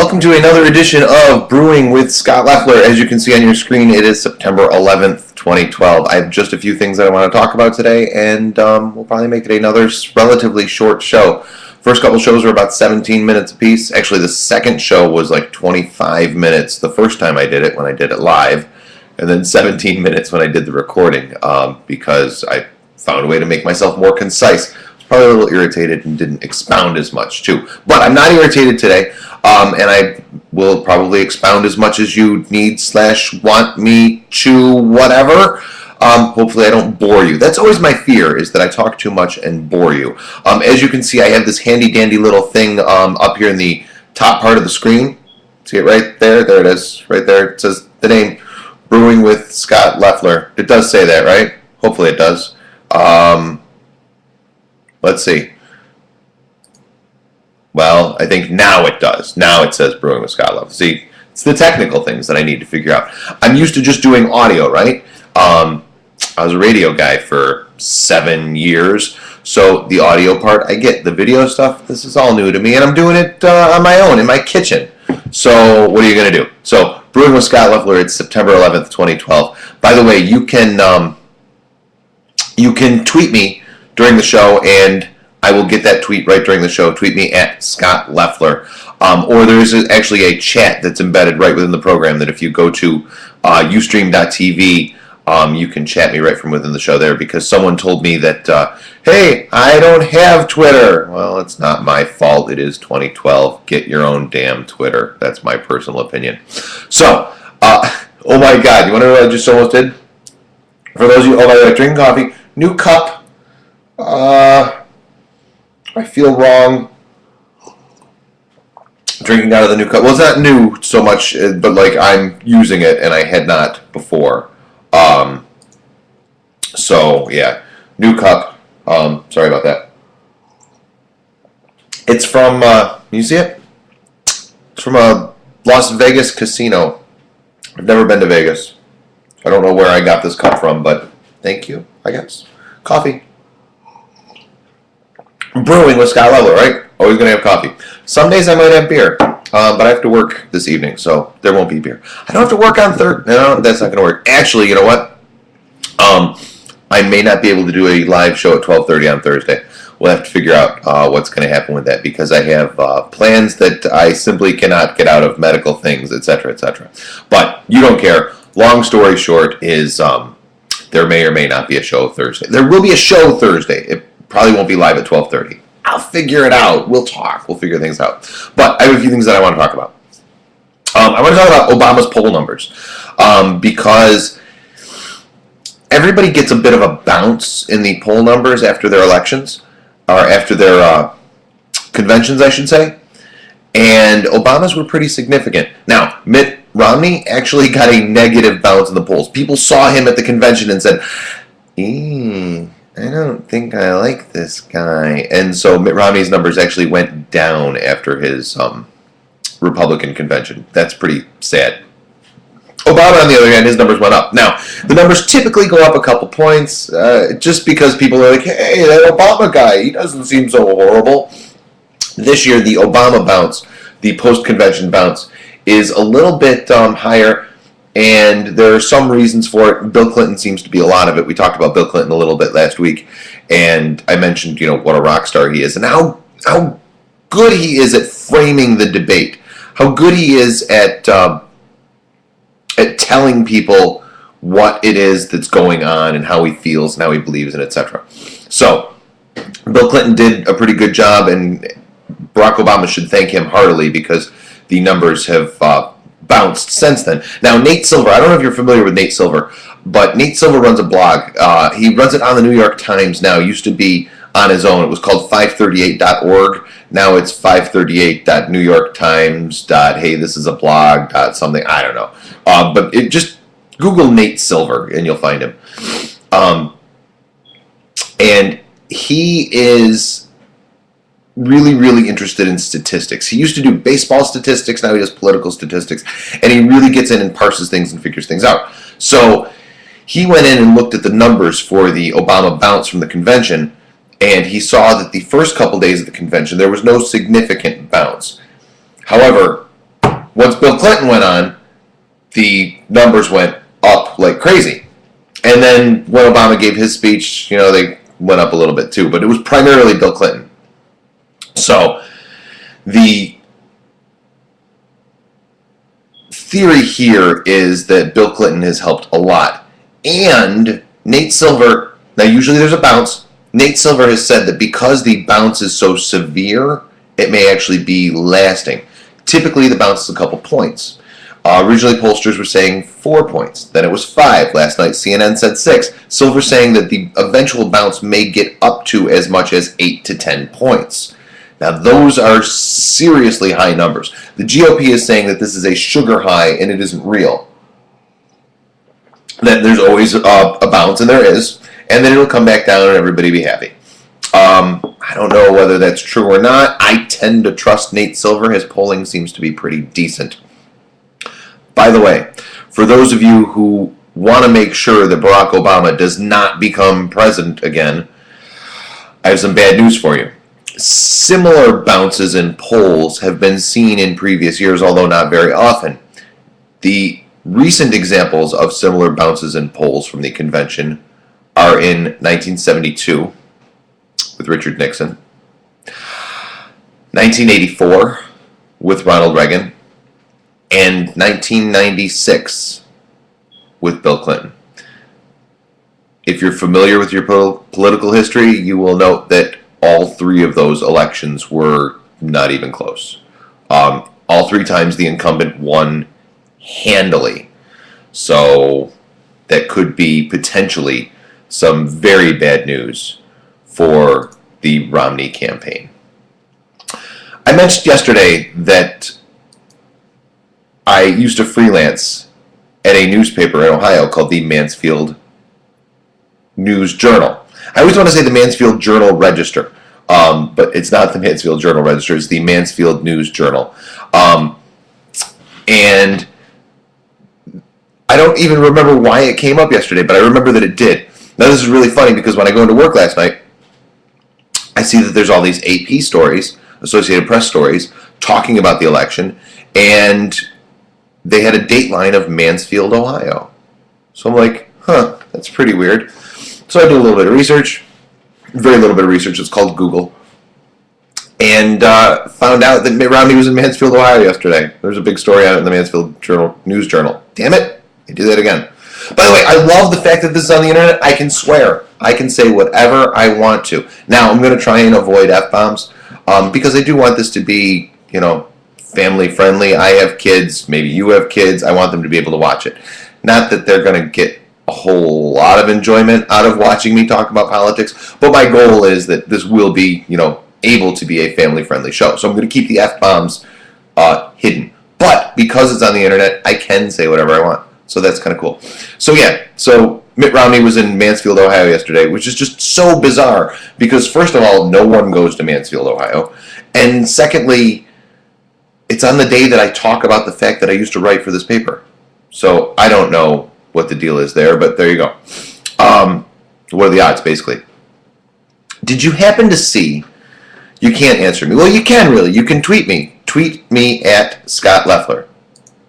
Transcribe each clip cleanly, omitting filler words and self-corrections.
Welcome to another edition of Brewing with Scott Leffler. As you can see on your screen, it is September 11th, 2012. I have just a few things that I want to talk about today, and we'll probably make it another relatively short show. First couple shows were about 17 minutes apiece. Actually, the second show was like 25 minutes the first time I did it, when I did it live, and then 17 minutes when I did the recording, because I found a way to make myself more concise. Probably a little irritated and didn't expound as much too. But I'm not irritated today, and I will probably expound as much as you need / want me to, whatever. Hopefully I don't bore you. That's always my fear, is that I talk too much and bore you. As you can see, I have this handy dandy little thing up here in the top part of the screen. See it right there? There it is. Right there. It says the name, Brewing with Scott Leffler. It does say that, right? Hopefully it does. Let's see. Well, I think now it does. Now it says Brewing with Scott Leffler. See, it's the technical things that I need to figure out. I'm used to just doing audio, right? I was a radio guy for 7 years, so the audio part, I get. The video stuff, this is all new to me, and I'm doing it on my own in my kitchen. So what are you going to do? So, Brewing with Scott Leffler, it's September 11th, 2012. By the way, you can tweet me during the show, and I will get that tweet right during the show. Tweet me at Scott Leffler. Or there's actually a chat that's embedded right within the program that if you go to ustream.tv, you can chat me right from within the show there, because someone told me that, hey, I don't have Twitter. Well, it's not my fault. It is 2012. Get your own damn Twitter. That's my personal opinion. So, oh my God, you want to know what I just almost did? For those of you, oh my God, drinking coffee, new cup. I feel wrong drinking out of the new cup. Well, it's not new so much, but like I'm using it and I had not before. So yeah, new cup. Sorry about that. It's from, you see it? It's from a Las Vegas casino. I've never been to Vegas. I don't know where I got this cup from, but thank you, I guess. Coffee. Brewing with Scott Leffler, right? Always going to have coffee. Some days I might have beer, but I have to work this evening, so there won't be beer. I don't have to work on Thursday. No, that's not going to work. Actually, you know what? I may not be able to do a live show at 12:30 on Thursday. We'll have to figure out what's going to happen with that, because I have plans that I simply cannot get out of, medical things, etc., etc. But you don't care. Long story short is there may or may not be a show Thursday. There will be a show Thursday. It probably won't be live at 12:30. I'll figure it out. We'll talk. We'll figure things out. But I have a few things that I want to talk about. I want to talk about Obama's poll numbers, because everybody gets a bit of a bounce in the poll numbers after their elections, or after their conventions, I should say. And Obama's were pretty significant. Now, Mitt Romney actually got a negative bounce in the polls. People saw him at the convention and said, I don't think I like this guy. And so Mitt Romney's numbers actually went down after his Republican convention. That's pretty sad. Obama, on the other hand, his numbers went up. Now, the numbers typically go up a couple points, just because people are like, hey, that Obama guy, he doesn't seem so horrible. This year, the Obama bounce, the post-convention bounce, is a little bit higher. And there are some reasons for it. Bill Clinton seems to be a lot of it. We talked about Bill Clinton a little bit last week, and I mentioned, what a rock star he is, and how good he is at framing the debate, how good he is at telling people what it is that's going on and how he feels and how he believes and etc. So, Bill Clinton did a pretty good job, and Barack Obama should thank him heartily, because the numbers have bounced since then. Now, Nate Silver, I don't know if you're familiar with Nate Silver, but Nate Silver runs a blog. He runs it on the New York Times now. It used to be on his own. It was called 538.org. Now it's 538.newyorktimes.hey, this is a blog, something, I don't know. But just Google Nate Silver and you'll find him. And he is really, really interested in statistics. He used to do baseball statistics, now he does political statistics, and he really gets in and parses things and figures things out. So he went in and looked at the numbers for the Obama bounce from the convention, and he saw that the first couple days of the convention there was no significant bounce. However, Once Bill Clinton went on, the numbers went up like crazy. And then when Obama gave his speech, they went up a little bit too. But it was primarily Bill Clinton. So the theory here is that Bill Clinton has helped a lot. And Nate Silver, now usually there's a bounce. Nate Silver has said that because the bounce is so severe, it may actually be lasting. Typically the bounce is a couple points. Originally pollsters were saying 4 points. Then it was 5. Last night CNN said 6. Silver saying that the eventual bounce may get up to as much as 8 to 10 points. Now those are seriously high numbers. The GOP is saying that this is a sugar high and it isn't real. That there's always a bounce, and there is, and then it'll come back down and everybody be happy. I don't know whether that's true or not. I tend to trust Nate Silver. His polling seems to be pretty decent. By the way, for those of you who want to make sure that Barack Obama does not become president again, I have some bad news for you. Similar bounces in polls have been seen in previous years, although not very often. The recent examples of similar bounces in polls from the convention are in 1972 with Richard Nixon, 1984 with Ronald Reagan, and 1996 with Bill Clinton. If you're familiar with your political history, you will note that all 3 of those elections were not even close. All 3 times the incumbent won handily. So that could be potentially some very bad news for the Romney campaign. I mentioned yesterday that I used to freelance at a newspaper in Ohio called the Mansfield News Journal. I always want to say the Mansfield Journal Register, but it's not the Mansfield Journal Register, it's the Mansfield News Journal. And I don't even remember why it came up yesterday, but I remember that it did. Now this is really funny because when I go into work last night, I see that there's all these AP stories, Associated Press stories, talking about the election, and they had a dateline of Mansfield, Ohio. So I'm like, that's pretty weird. So I do a little bit of research, very little bit of research, it's called Google, and found out that Mitt Romney was in Mansfield, Ohio yesterday. There's a big story on it in the Mansfield News Journal. Damn it, I do that again. By the way, I love the fact that this is on the internet. I can swear. I can say whatever I want to. Now, I'm going to try and avoid F-bombs because I do want this to be, family friendly. I have kids. Maybe you have kids. I want them to be able to watch it. Not that they're going to get a whole lot of enjoyment out of watching me talk about politics, but my goal is that this will be, able to be a family friendly show. So I'm going to keep the F-bombs hidden. But because it's on the internet, I can say whatever I want. So that's kind of cool. So yeah, so Mitt Romney was in Mansfield, Ohio yesterday, which is just so bizarre because first of all, no one goes to Mansfield, Ohio. And secondly, it's on the day that I talk about the fact that I used to write for this paper. So I don't know what the deal is there, but there you go. What are the odds, basically? Did you happen to see, you can't answer me. Well, you can really. You can tweet me. Tweet me at Scott Leffler.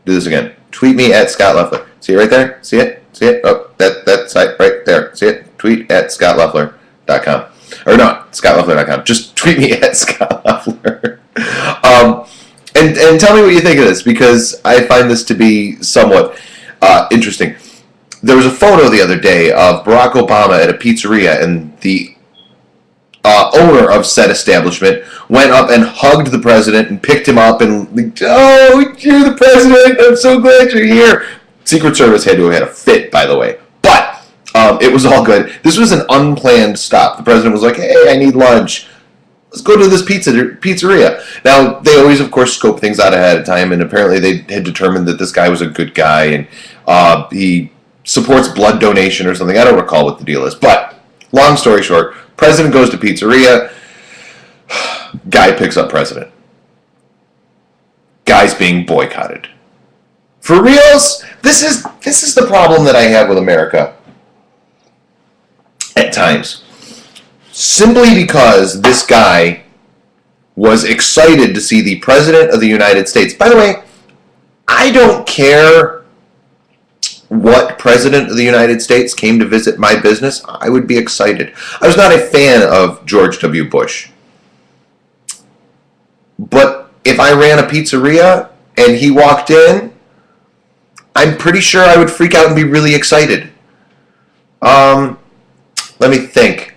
Do this again. Tweet me at Scott Leffler. See it right there? See it? See it? Oh, that's right there. See it? Tweet at scottleffler.com. Or not, scottleffler.com. Just tweet me at Scott Leffler. And tell me what you think of this, because I find this to be somewhat interesting. There was a photo the other day of Barack Obama at a pizzeria, and the owner of said establishment went up and hugged the president and picked him up and, oh, you're the president, I'm so glad you're here. Secret Service had to have had a fit, by the way. But it was all good. This was an unplanned stop. The president was like, hey, I need lunch. Let's go to this pizzeria. Now, they always, of course, scope things out ahead of time, and apparently they had determined that this guy was a good guy, and he supports blood donation or something. I don't recall what the deal is. But, long story short, president goes to pizzeria, guy picks up president. Guy's being boycotted. For reals? This is the problem that I have with America at times. Simply because this guy was excited to see the President of the United States. By the way, I don't care what president of the United States came to visit my business. I would be excited. I was not a fan of George W. Bush. But if I ran a pizzeria and he walked in, I'm pretty sure I would freak out and be really excited. Let me think.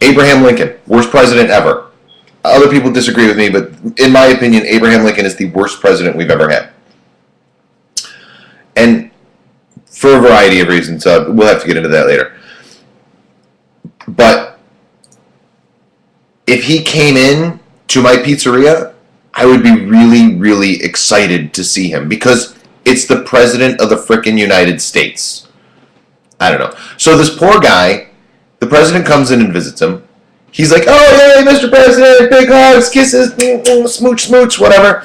Abraham Lincoln, worst president ever. Other people disagree with me, but in my opinion, Abraham Lincoln is the worst president we've ever had. And for a variety of reasons, we'll have to get into that later. But if he came in to my pizzeria, I would be really, really excited to see him because it's the president of the frickin' United States. I don't know. So this poor guy, the president comes in and visits him. He's like, oh, yay, Mr. President, big hugs, kisses, smooch, smooch, whatever.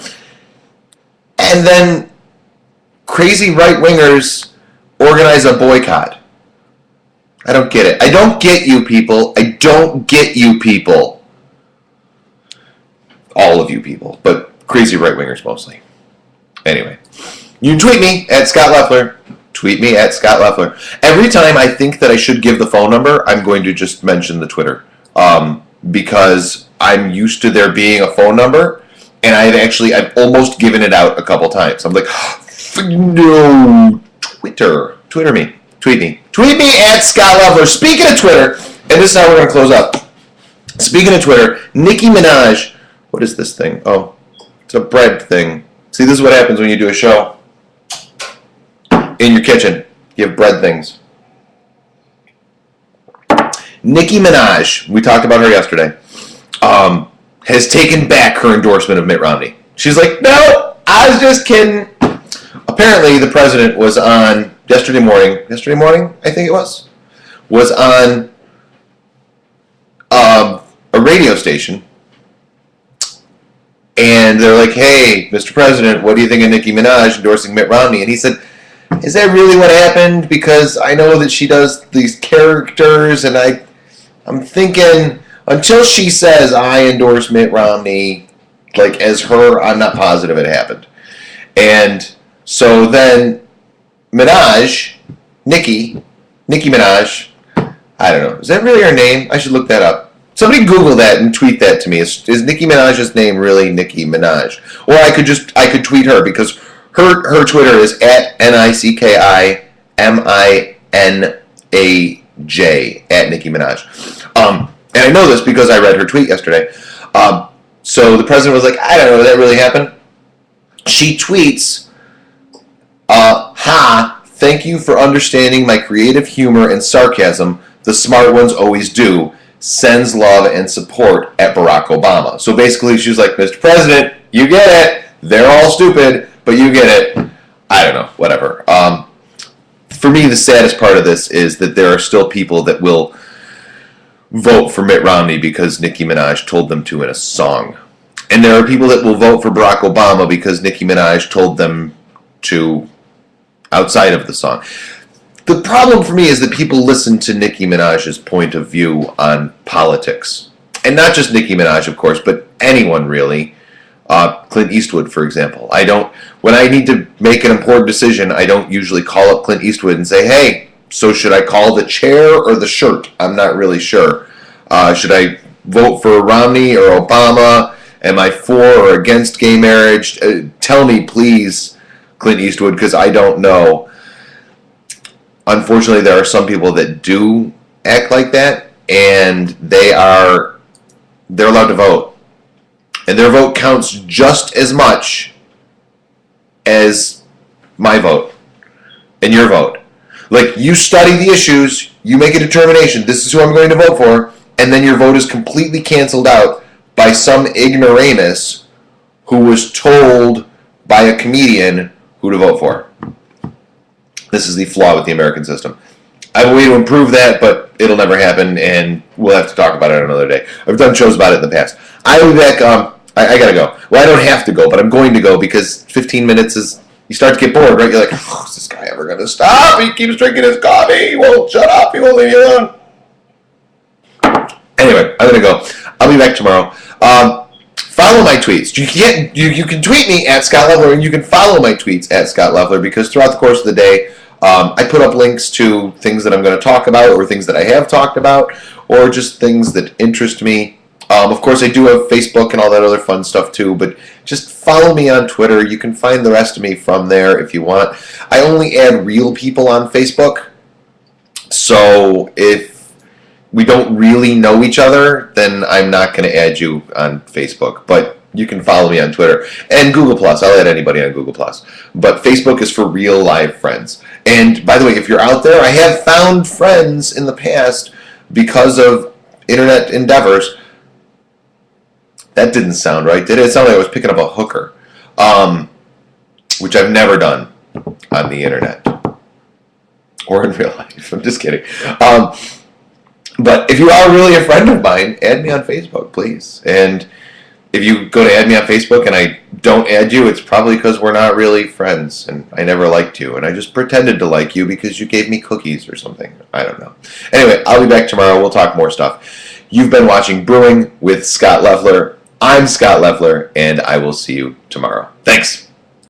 And then crazy right-wingers organize a boycott. I don't get it. I don't get you people. I don't get you people. All of you people, but crazy right-wingers mostly. Anyway, you can tweet me at Scott Leffler. Tweet me at Scott Leffler. Every time I think that I should give the phone number, I'm going to just mention the Twitter. Because I'm used to there being a phone number, and I've almost given it out a couple times. I'm like, no, Twitter me. Tweet me at Scott Leffler. Speaking of Twitter, and this is how we're going to close up. Speaking of Twitter, Nicki Minaj, what is this thing? Oh, it's a bread thing. See, this is what happens when you do a show in your kitchen. You have bread things. Nicki Minaj, we talked about her yesterday, has taken back her endorsement of Mitt Romney. She's like, no, I was just kidding. Apparently, the president was on yesterday morning, I think it was on a radio station, and they're like, hey, Mr. President, what do you think of Nicki Minaj endorsing Mitt Romney? And he said, is that really what happened? Because I know that she does these characters, and I'm thinking, until she says I endorse Mitt Romney, like as her, I'm not positive it happened. And so then Nicki Minaj, I don't know, is that really her name? I should look that up. Somebody Google that and tweet that to me. Is Nicki Minaj's name really Nicki Minaj? Or I could tweet her because her Twitter is at NICKIMINAJ at Nicki Minaj. And I know this because I read her tweet yesterday. So the president was like, I don't know, did that really happen? She tweets, thank you for understanding my creative humor and sarcasm. The smart ones always do. Sends love and support at Barack Obama. So basically she was like, Mr. President, you get it. They're all stupid, but you get it. I don't know, whatever. For me, the saddest part of this is that there are still people that will vote for Mitt Romney because Nicki Minaj told them to in a song. And there are people that will vote for Barack Obama because Nicki Minaj told them to outside of the song. The problem for me is that people listen to Nicki Minaj's point of view on politics. And not just Nicki Minaj, of course, but anyone really. Clint Eastwood, for example. When I need to make an important decision, I don't usually call up Clint Eastwood and say, hey, so should I call the chair or the shirt? I'm not really sure. Should I vote for Romney or Obama? Am I for or against gay marriage? Tell me, please, Clint Eastwood, because I don't know. Unfortunately, there are some people that do act like that, and they're allowed to vote. And their vote counts just as much as my vote and your vote. Like, you study the issues, you make a determination, this is who I'm going to vote for, and then your vote is completely canceled out by some ignoramus who was told by a comedian who to vote for. This is the flaw with the American system. I have a way to improve that, but it'll never happen, and we'll have to talk about it another day. I've done shows about it in the past. I'll be back. I gotta go. Well, I don't have to go, but I'm going to go because 15 minutes is... You start to get bored, right? You're like, oh, is this guy ever going to stop? He keeps drinking his coffee. He won't shut up. He won't leave you alone. Anyway, I'm going to go. I'll be back tomorrow. Follow my tweets. You can tweet me at Scott Leffler, and you can follow my tweets at Scott Leffler, because throughout the course of the day, I put up links to things that I'm going to talk about, or things that I have talked about, or just things that interest me. Of course, I do have Facebook and all that other fun stuff too, but just follow me on Twitter. You can find the rest of me from there if you want. I only add real people on Facebook, so if we don't really know each other, then I'm not going to add you on Facebook. But you can follow me on Twitter and Google+. I'll add anybody on Google+. But Facebook is for real live friends. And by the way, if you're out there, I have found friends in the past because of internet endeavors. That didn't sound right, did it? It sounded like I was picking up a hooker, which I've never done on the internet or in real life. I'm just kidding. But if you are really a friend of mine, add me on Facebook, please. And if you go to add me on Facebook and I don't add you, it's probably because we're not really friends and I never liked you. And I just pretended to like you because you gave me cookies or something. I don't know. Anyway, I'll be back tomorrow. We'll talk more stuff. You've been watching Brewing with Scott Leffler. I'm Scott Leffler, and I will see you tomorrow. Thanks.